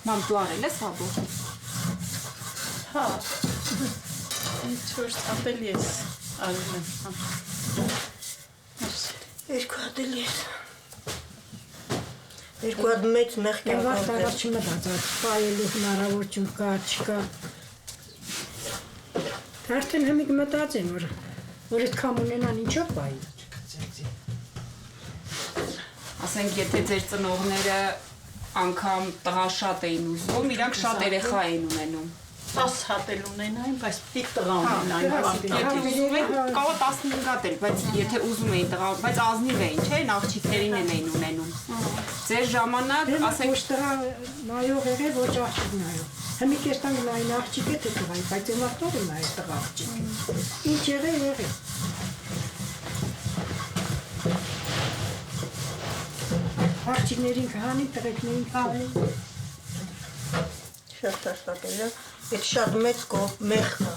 Մամ, դու արել ես հաբու։ Հա, ինչ-որ ստապել ես արել եմ, հա։ Երկու հատ էլ ես։ Երկու հատ մեծ մեղք եմ Վաղ տարավ չմտածած, պայելու հնարավորություն կա, չկա։ Արդեն հմիկ մտածեն, որ այդքան ունենան ինչով պայի։ Ասենք, եթե ձեր ծնողները անգամ տղա շատ էին ուզում, իրանք շատ երեխա էին ունենում։ 10 հատ էլ ունենային, բայց պիտի տղա ունենային։ Եթե ուզում էին, կարող 15 հատ էլ, բայց եթե ուզում էին տղա, բայց ազնիվ էին, չէ՞, աղջիկներին էին ունենում։ Ձեր ժամանակ, ասենք, ոչ տղա նայող եղել, ոչ աղջիկ նայող։ Հմիկ ես տան նային աղջիկ է թե տղայի, բայց եմ աղջիկ եմ նայել տղա աղջիկ։ Ինչ եղել։ Աղջիկներին կհանին, տղեկներին կհանին։ Շատ աշխատել է, այդ շատ մեծ մեղք է։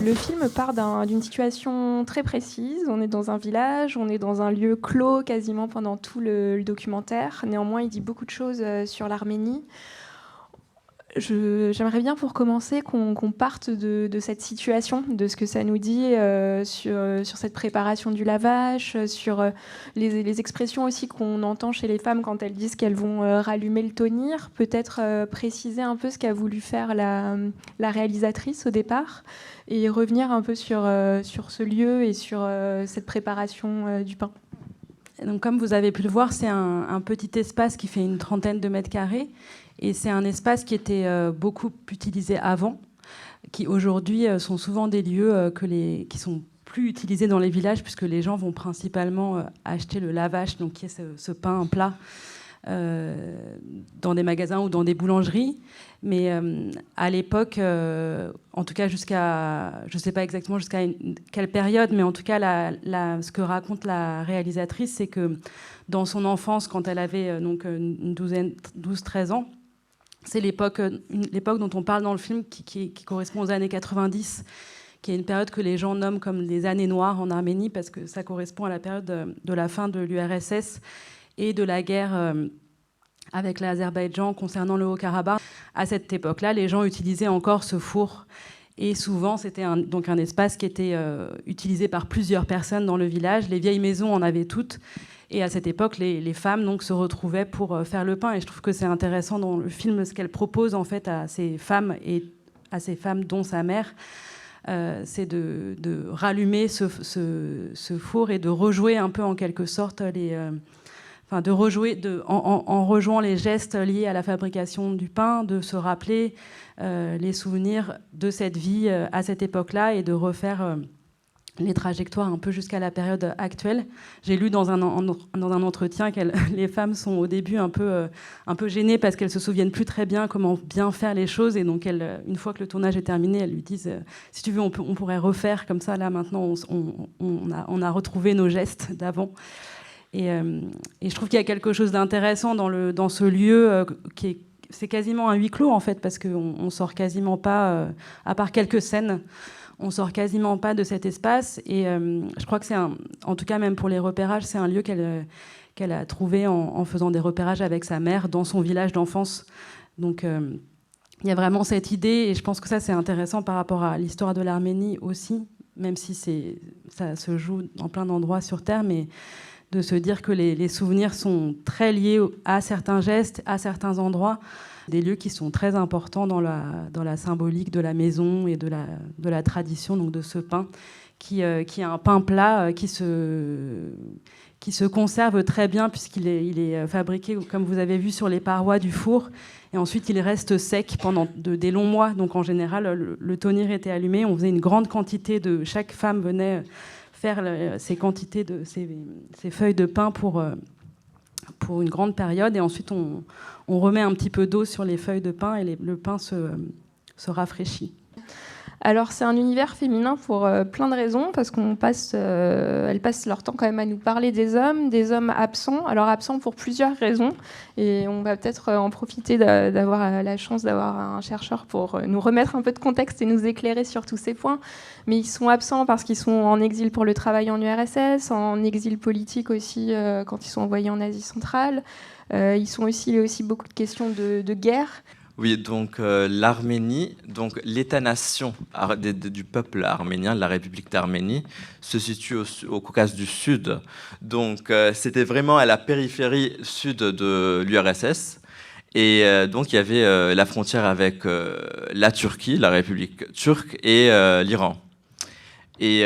Le film part d'une situation très précise. On est dans un village, on est dans un lieu clos quasiment pendant tout le documentaire. Néanmoins, il dit beaucoup de choses sur l'Arménie. J'aimerais bien pour commencer qu'on parte de cette situation, de ce que ça nous dit sur cette préparation du lavage, sur les expressions aussi qu'on entend chez les femmes quand elles disent qu'elles vont rallumer le tonir. Peut-être préciser un peu ce qu'a voulu faire la réalisatrice au départ et revenir un peu sur ce lieu et sur cette préparation du pain. Donc, comme vous avez pu le voir, c'est un petit espace qui fait une trentaine de mètres carrés. Et c'est un espace qui était beaucoup utilisé avant, qui aujourd'hui sont souvent des lieux qui sont plus utilisés dans les villages, puisque les gens vont principalement acheter le lavash, donc qui est ce pain plat, dans des magasins ou dans des boulangeries. Mais à l'époque, en tout cas jusqu'à, je ne sais pas exactement jusqu'à quelle période, mais en tout cas ce que raconte la réalisatrice, c'est que dans son enfance, quand elle avait donc une 12-13 ans, c'est l'époque dont on parle dans le film qui correspond aux années 90, qui est une période que les gens nomment comme les années noires en Arménie, parce que ça correspond à la période de la fin de l'URSS et de la guerre avec l'Azerbaïdjan concernant le Haut-Karabakh. À cette époque-là, les gens utilisaient encore ce four. Et souvent, c'était donc un espace qui était utilisé par plusieurs personnes dans le village. Les vieilles maisons en avaient toutes. Et à cette époque, les femmes donc, se retrouvaient pour faire le pain. Et je trouve que c'est intéressant dans le film ce qu'elle propose en fait à ces femmes, et à ces femmes dont sa mère, c'est de rallumer ce four et de rejouer un peu en quelque sorte en rejouant les gestes liés à la fabrication du pain, de se rappeler les souvenirs de cette vie à cette époque-là et de refaire les trajectoires un peu jusqu'à la période actuelle. J'ai lu dans un entretien que les femmes sont au début un peu gênées parce qu'elles se souviennent plus très bien comment bien faire les choses, et donc une fois que le tournage est terminé, elles lui disent si tu veux on pourrait refaire comme ça, là maintenant on a retrouvé nos gestes d'avant. Et je trouve qu'il y a quelque chose d'intéressant dans ce lieu c'est quasiment un huis clos en fait, parce qu'on sort quasiment pas, à part quelques scènes, on sort quasiment pas de cet espace. Et je crois que en tout cas même pour les repérages, c'est un lieu qu'elle a trouvé en faisant des repérages avec sa mère dans son village d'enfance. Donc il y a vraiment cette idée, et je pense que ça c'est intéressant par rapport à l'histoire de l'Arménie aussi, même si ça se joue dans plein d'endroits sur Terre, mais de se dire que les souvenirs sont très liés à certains gestes, à certains endroits, des lieux qui sont très importants dans la symbolique de la maison et de la tradition, donc de ce pain, qui est un pain plat qui se conserve très bien, puisqu'il est fabriqué, comme vous avez vu, sur les parois du four, et ensuite il reste sec pendant des longs mois. Donc en général, le tonir était allumé, on faisait une grande quantité chaque femme venait faire ces quantités ces feuilles de pain pour une grande période, et ensuite on remet un petit peu d'eau sur les feuilles de pain et le pain se rafraîchit. Alors c'est un univers féminin pour plein de raisons, parce elles passent leur temps quand même à nous parler des hommes absents. Alors absents pour plusieurs raisons, et on va peut-être en profiter d'avoir la chance d'avoir un chercheur pour nous remettre un peu de contexte et nous éclairer sur tous ces points. Mais ils sont absents parce qu'ils sont en exil pour le travail en URSS, en exil politique aussi quand ils sont envoyés en Asie centrale. Il y a aussi beaucoup de questions de guerre. Oui, donc l'Arménie, donc l'État-nation du peuple arménien, de la République d'Arménie, se situe au Caucase du Sud. Donc c'était vraiment à la périphérie sud de l'URSS. Et donc il y avait la frontière avec la Turquie, la République turque, et l'Iran. Et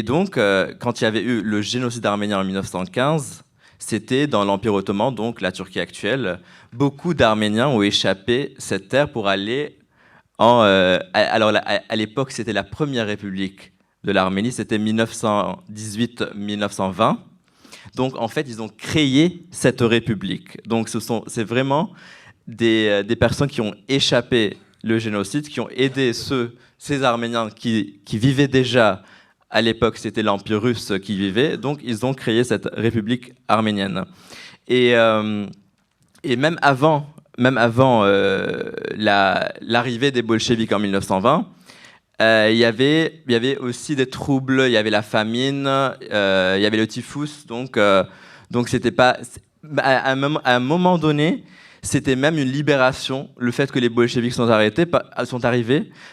donc quand il y avait eu le génocide arménien en 1915, c'était dans l'Empire ottoman, donc la Turquie actuelle. Beaucoup d'Arméniens ont échappé cette terre pour aller alors à l'époque, c'était la première république de l'Arménie, c'était 1918-1920. Donc en fait, ils ont créé cette république. Donc c'est vraiment des personnes qui ont échappé le génocide, qui ont aidé ces Arméniens qui vivaient déjà. À l'époque, c'était l'Empire russe qui vivait, donc ils ont créé cette république arménienne. Et même avant l'arrivée des bolcheviks en 1920, il y avait aussi des troubles, il y avait la famine, il y avait le typhus, donc c'était pas à un moment donné. C'était même une libération, le fait que les bolcheviks sont arrivés,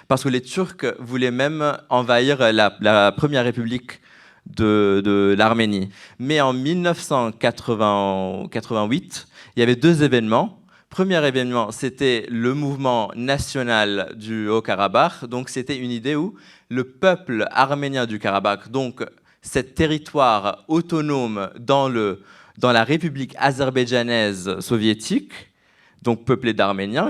parce que les Turcs voulaient même envahir la première république de l'Arménie. Mais en 1988, il y avait deux événements. Premier événement, c'était le mouvement national du Haut-Karabakh. Donc c'était une idée où le peuple arménien du Karabakh, donc cet territoire autonome dans la République azerbaïdjanaise soviétique, donc peuplé d'Arméniens,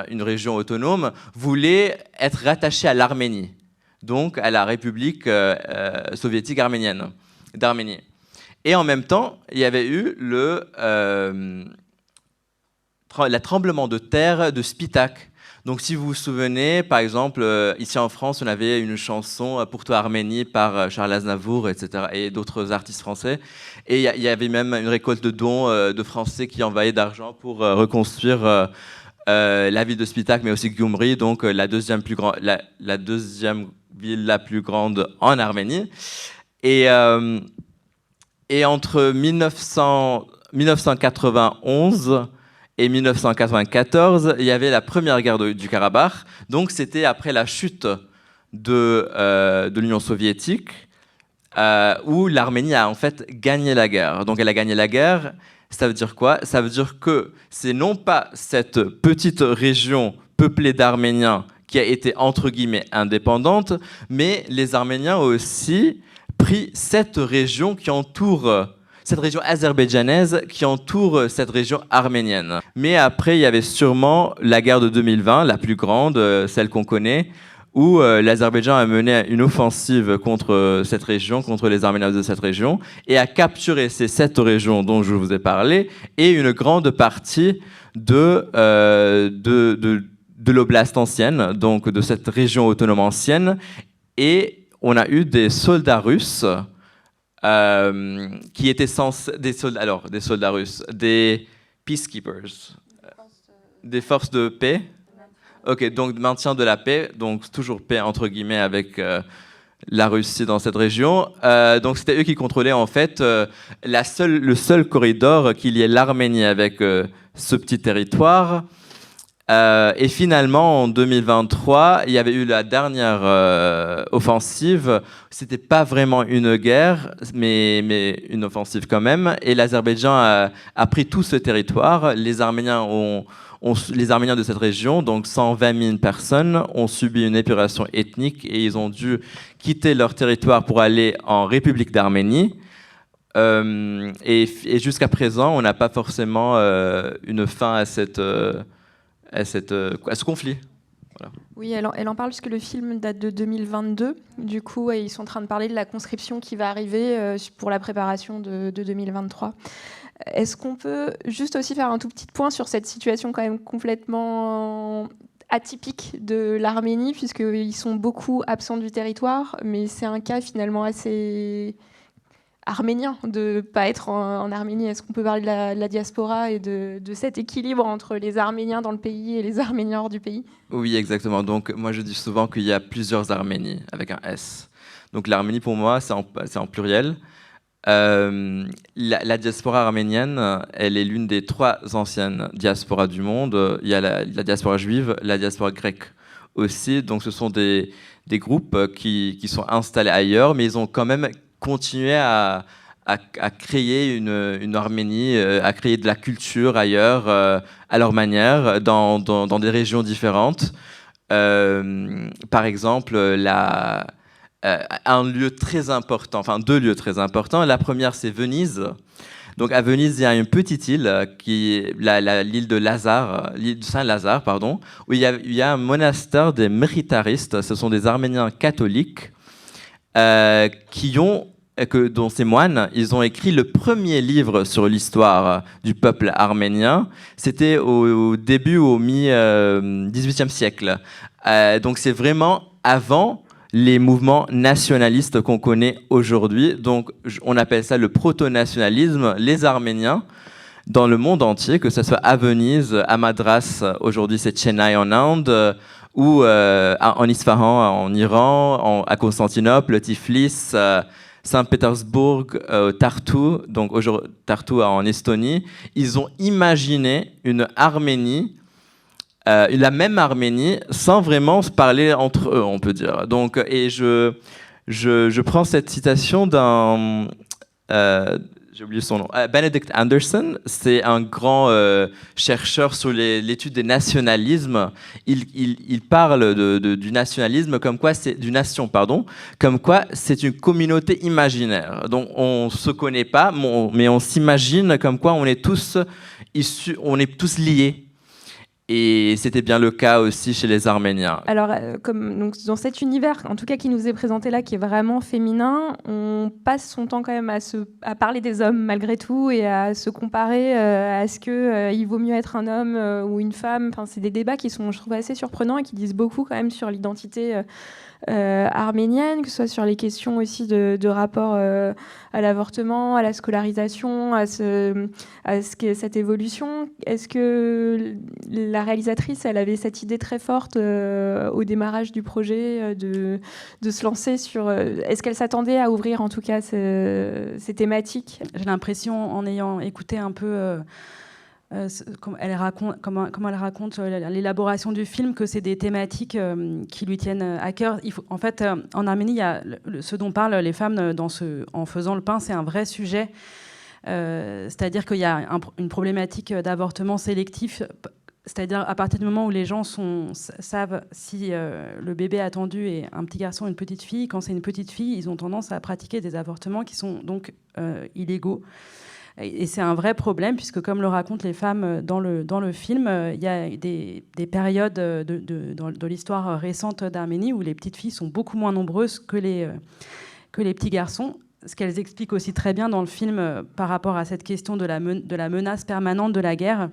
une région autonome, voulait être rattaché à l'Arménie, donc à la République soviétique d'Arménie. Et en même temps, il y avait eu le tremblement de terre de Spitak. Donc si vous vous souvenez, par exemple, ici en France, on avait une chanson « Pour toi Arménie » par Charles Aznavour, etc., et d'autres artistes français. Et il y avait même une récolte de dons de Français qui envoyaient d'argent pour reconstruire la ville de Spitak, mais aussi Gyumri, donc la deuxième ville la plus grande en Arménie. Et entre 1991 et 1994, il y avait la première guerre du Karabakh. Donc c'était après la chute de l'Union soviétique où l'Arménie a en fait gagné la guerre. Donc elle a gagné la guerre. Ça veut dire quoi? Ça veut dire que c'est non pas cette petite région peuplée d'Arméniens qui a été entre guillemets indépendante, mais les Arméniens ont aussi pris cette région qui entoure cette région azerbaïdjanaise qui entoure cette région arménienne. Mais après, il y avait sûrement la guerre de 2020, la plus grande, celle qu'on connaît, où l'Azerbaïdjan a mené une offensive contre cette région, contre les Arméniens de cette région, et a capturé ces 7 régions dont je vous ai parlé, et une grande partie de l'oblast ancienne, donc de cette région autonome ancienne, et on a eu des soldats russes qui étaient des soldats russes, des peacekeepers, des forces de paix. Ok, donc maintien de la paix, donc toujours paix entre guillemets avec la Russie dans cette région. Donc c'était eux qui contrôlaient en fait le seul corridor qui liait l'Arménie avec ce petit territoire. Et finalement, en 2023, il y avait eu la dernière offensive. C'était pas vraiment une guerre, mais une offensive quand même. Et l'Azerbaïdjan a pris tout ce territoire. Les Arméniens de cette région, donc 120 000 personnes, ont subi une épuration ethnique et ils ont dû quitter leur territoire pour aller en République d'Arménie. Et jusqu'à présent, on n'a pas forcément une fin à ce conflit. Voilà. Oui, elle en parle puisque le film date de 2022. Du coup, ils sont en train de parler de la conscription qui va arriver pour la préparation de 2023. Est-ce qu'on peut juste aussi faire un tout petit point sur cette situation quand même complètement atypique de l'Arménie, puisqu'ils sont beaucoup absents du territoire, mais c'est un cas finalement assez arménien de ne pas être en Arménie. Est-ce qu'on peut parler de la diaspora et de cet équilibre entre les Arméniens dans le pays et les Arméniens hors du pays? Oui, exactement. Donc, moi, je dis souvent qu'il y a plusieurs Arménies avec un S. Donc, l'Arménie, pour moi, c'est en pluriel. La diaspora arménienne, elle est l'une des 3 anciennes diasporas du monde. Il y a la diaspora juive, la diaspora grecque aussi. Donc, ce sont des groupes qui sont installés ailleurs, mais ils ont quand même continué à créer une Arménie, à créer de la culture ailleurs, à leur manière, dans des régions différentes. Par exemple, un lieu très important, enfin 2 lieux très importants. La première, c'est Venise. Donc à Venise, il y a une petite île qui est l'île de Lazare, l'île de Saint-Lazare, pardon, où il y a un monastère des méritaristes. Ce sont des Arméniens catholiques dont ces moines, ils ont écrit le premier livre sur l'histoire du peuple arménien. C'était au début, au mi-18e siècle. Donc c'est vraiment avant les mouvements nationalistes qu'on connaît aujourd'hui. Donc on appelle ça le proto-nationalisme. Les Arméniens, dans le monde entier, que ce soit à Venise, à Madras, aujourd'hui c'est Chennai en Inde, ou en Isfahan en Iran, à Constantinople, Tiflis, Saint-Pétersbourg, Tartu, donc Tartu en Estonie, ils ont imaginé une Arménie, la même Arménie, sans vraiment se parler entre eux, on peut dire. Donc, et je prends cette citation d'un... j'ai oublié son nom. Benedict Anderson, c'est un grand chercheur sur l'étude des nationalismes. Il parle du nationalisme comme quoi c'est comme quoi c'est une communauté imaginaire. Donc on se connaît pas, mais on s'imagine comme quoi on est tous issus, on est tous liés. Et c'était bien le cas aussi chez les Arméniens. Alors, donc, dans cet univers, en tout cas qui nous est présenté là, qui est vraiment féminin, on passe son temps quand même à parler des hommes malgré tout et à se comparer à est-ce qu'il vaut mieux être un homme ou une femme. Enfin, c'est des débats qui sont, je trouve, assez surprenants et qui disent beaucoup quand même sur l'identité arménienne, que ce soit sur les questions aussi de rapport à l'avortement, à la scolarisation, à cette évolution. Est-ce que la réalisatrice, elle avait cette idée très forte au démarrage du projet de se lancer sur... Est-ce qu'elle s'attendait à ouvrir en tout cas ces thématiques? J'ai l'impression, en ayant écouté un peu... comment elle raconte l'élaboration du film, que c'est des thématiques qui lui tiennent à cœur. En fait, en Arménie, il y a ce dont parlent les femmes en faisant le pain, c'est un vrai sujet. C'est-à-dire qu'il y a une problématique d'avortement sélectif. C'est-à-dire à partir du moment où les gens savent si le bébé attendu est un petit garçon ou une petite fille, quand c'est une petite fille, ils ont tendance à pratiquer des avortements qui sont donc illégaux. Et c'est un vrai problème, puisque comme le racontent les femmes dans le film, il y a des périodes de l'histoire récente d'Arménie où les petites filles sont beaucoup moins nombreuses que les petits garçons. Ce qu'elles expliquent aussi très bien dans le film par rapport à cette question de la menace permanente de la guerre,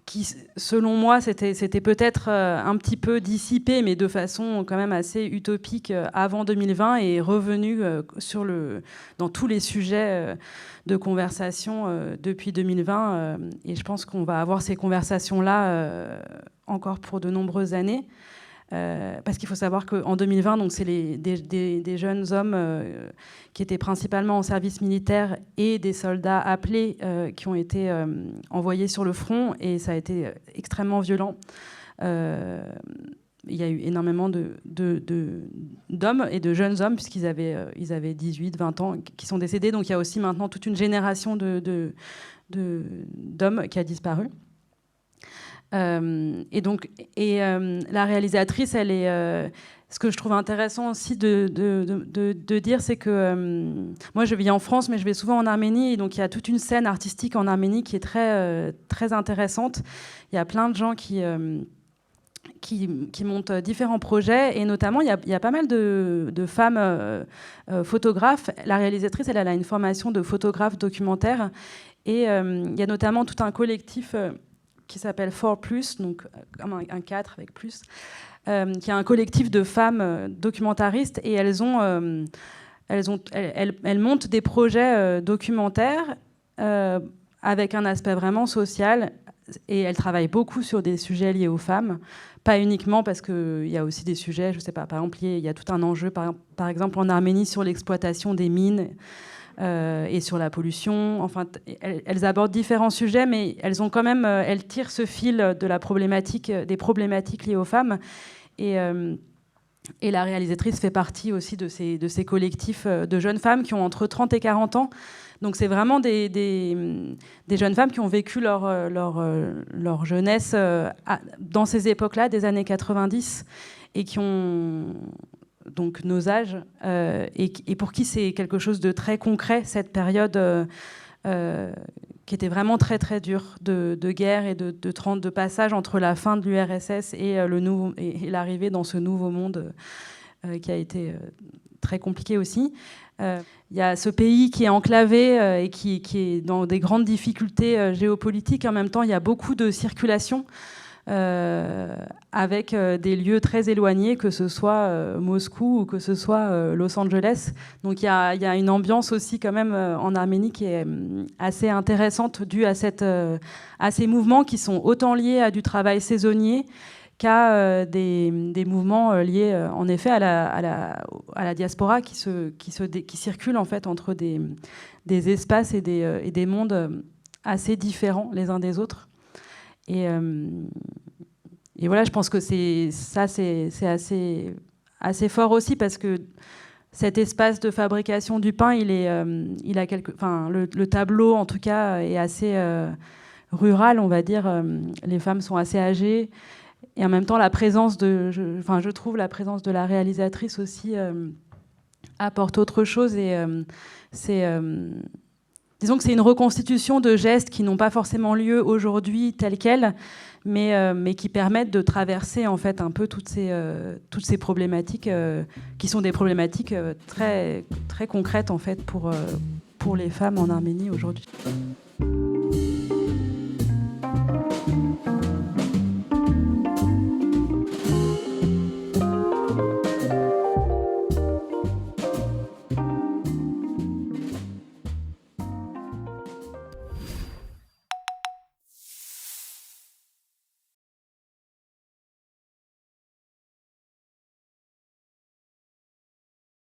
qui, selon moi, c'était peut-être un petit peu dissipé, mais de façon quand même assez utopique avant 2020 et revenu dans tous les sujets de conversation depuis 2020. Et je pense qu'on va avoir ces conversations-là encore pour de nombreuses années. Parce qu'il faut savoir qu'en 2020, donc c'est des jeunes hommes qui étaient principalement en service militaire et des soldats appelés qui ont été envoyés sur le front, et ça a été extrêmement violent. Il y a eu énormément d'hommes et de jeunes hommes, puisqu'ils avaient 18, 20 ans, qui sont décédés. Donc il y a aussi maintenant toute une génération d'hommes qui a disparu. Et la réalisatrice, ce que je trouve intéressant aussi de dire, c'est que moi je vis en France, mais je vais souvent en Arménie, et donc il y a toute une scène artistique en Arménie qui est très, très intéressante. Il y a plein de gens qui montent différents projets, et notamment il y a pas mal de femmes photographes. La réalisatrice, elle a une formation de photographe documentaire, et il y a notamment tout un collectif qui s'appelle 4+, donc comme un 4 avec plus, qui est un collectif de femmes documentaristes, et elles montent des projets documentaires avec un aspect vraiment social, et elles travaillent beaucoup sur des sujets liés aux femmes, pas uniquement parce qu'il y a aussi des sujets, je ne sais pas, par exemple, il y a tout un enjeu, par exemple en Arménie, sur l'exploitation des mines et sur la pollution. Enfin, elles abordent différents sujets, mais elles ont quand même, elles tirent ce fil de la problématique, des problématiques liées aux femmes. Et la réalisatrice fait partie aussi de ces collectifs de jeunes femmes qui ont entre 30 et 40 ans. Donc c'est vraiment des jeunes femmes qui ont vécu leur jeunesse dans ces époques-là, des années 90, et qui ont donc nos âges, et pour qui c'est quelque chose de très concret, cette période qui était vraiment très très dure de guerre et de passage entre la fin de l'URSS et l'arrivée dans ce nouveau monde qui a été très compliqué aussi. Il y a ce pays qui est enclavé et qui est dans des grandes difficultés géopolitiques. En même temps, il y a beaucoup de circulation avec des lieux très éloignés, que ce soit Moscou ou que ce soit Los Angeles. Donc il y a une ambiance aussi quand même en Arménie qui est assez intéressante, due à ces mouvements qui sont autant liés à du travail saisonnier qu'à des mouvements liés en effet à la diaspora qui circulent en fait entre des espaces et des mondes assez différents les uns des autres. Et voilà, je pense que c'est assez fort aussi, parce que cet espace de fabrication du pain, le tableau en tout cas est assez rural, on va dire. Les femmes sont assez âgées. Et en même temps, je trouve la présence de la réalisatrice aussi apporte autre chose. Et disons que c'est une reconstitution de gestes qui n'ont pas forcément lieu aujourd'hui tels quels, mais qui permettent de traverser en fait un peu toutes ces problématiques qui sont des problématiques très très concrètes en fait pour les femmes en Arménie aujourd'hui.